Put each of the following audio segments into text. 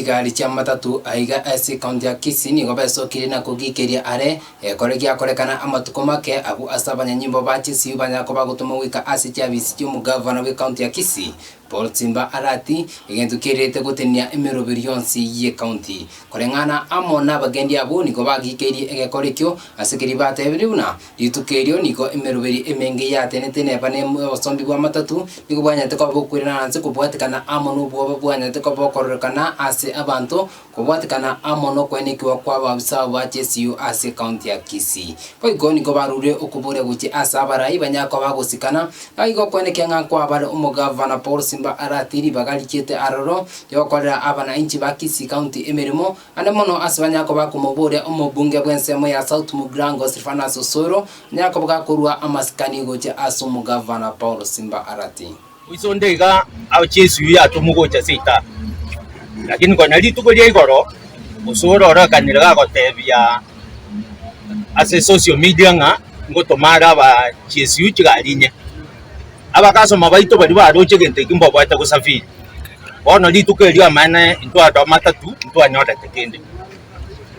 Gari cia matatu aiga ase kaunti ya Kisii nigo becokire na kugikiria are kore giakorekana amatuko make abu asabanya nyimbo bachi si banyako bagutuma wika ase cia bisi mu governor we kaunti ya Kisii Paul Simba Arati igentukirite gutenia emirobiri yonsi ye kaunti korengana amona bagendi abo nigo bagikirie egekorekyo asikiri batebiruna litukirio nigo emirobiri emenge yatenete nebane osombi bwa matatu nigo bwanyate ko bokwirana nanse kubwatikana amono bwo bwanyate ko bokorrekana ase abantu kubwatikana amono kwenekiwa kwa babisa ba GSU ase kaunti ya Kisii poigo nigo barure okubure guchi asa barai banyako bagusikana aigo kwenekanga kwa bare umugavana Paul Simba Arati bagalikiete aroro yokorera abana inchi ba Kisii County emirimo ande mono asibanyako bakumubure umubunge bwensemo ya South Mugrango Sifana Sosoro nyako bagakurwa amasikani goche aso mugavana Paul Simba Arati wisondega GSU ya tumugocha sita lakini kwa nali tukolia igoro usoro rakanira gagotebia ase social media nga ngotomara ba GSU kigalinye abakaso mabaito bali baroche gente kimbo bwata kusafiri ono litukelia mana into ado matatu into anyoda tekende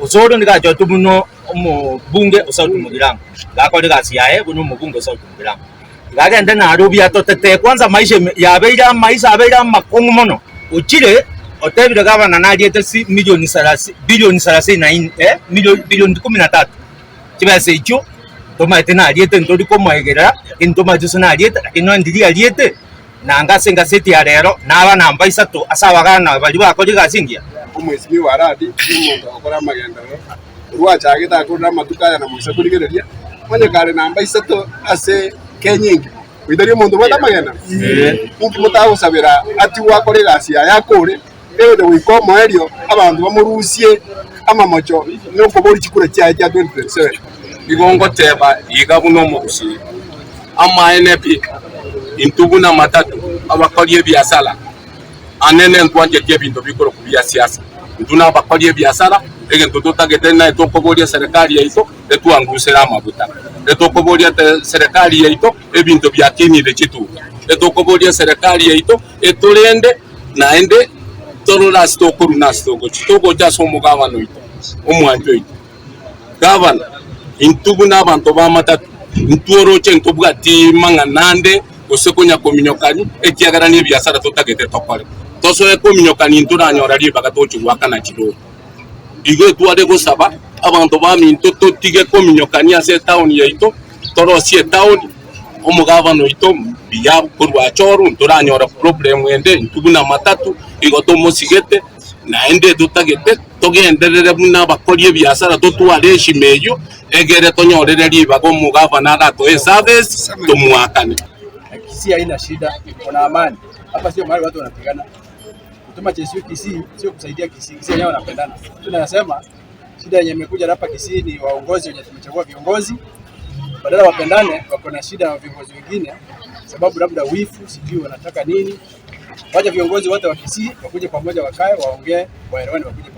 usoro ndigajo tumuno umubunge usautu mugirango gakole gasiae buno umubunge usautu mugirango gagenda na arubia totete kwanza maisha abeira makungu mono uchire otebira gavana na diete bilioni 34 bilioni 13 kibase icho toma tena diete ndori komaegera intoma jusuna diete kino ndiri diete na ngase seti ya rero na abana mbaisa to asabagana bali bakori gasingia umwesimi waradi umuntu akora magendero rwachagita akora matuka na musa kurigereria manye kare na mbaisa to ase kenyingi widari umuntu bata magenda umuntu mutagusabira ati wakore gasia yakore ede wikomo erio abantu bamurusie amamocho nuko bori chikura cya 2027 igongo teba igabuno mukusi ama NP intuguna matatu abakolie biasala anene ntwanje kebinto bikoro kubia siasa nduna abakolie biasala egento totagetena etokoboria serikali yaito etuangusera amabuta etokoboria serikali yaito ebinto byakinire chitu etokoboria serikali yaito etulende naende torola stokuru na stoko chitoko jaso mugavano ito omwanjo ito gavana intuguna abantu ba matatu ntworoche ntubwati manganande osekonya kominyokani etiagarani biasara totagete tokole toso ekominyokani nturanyora riba gatochi gwakana kidoro igo twade gusaba abantu ba minto totige kominyokani ase town yaito torosie town omugavano ito biya kurwa choru nturanyora problem ende ntuguna matatu igo tomosigete naende tutagete togenderere buna bakolie biasara totware shimeyo egere tonyorere riba ko mugavana gato service tomwakane. Kisii haina shida, kuna amani. Hapa sio mahali watu wanapigana. Kutuma GSU Kisii sio kusaidia Kisii. Kisii wenyewe wanapendana. Tunasema shida yenye imekuja hapa Kisii ni waongozi wenye tumechagua viongozi. Badala wapendane, wako na shida na viongozi wengine sababu labda wifu sijui wanataka nini. Wacha viongozi wote wa Kisii wakuje pamoja, wakae waongee, waelewane, wakuje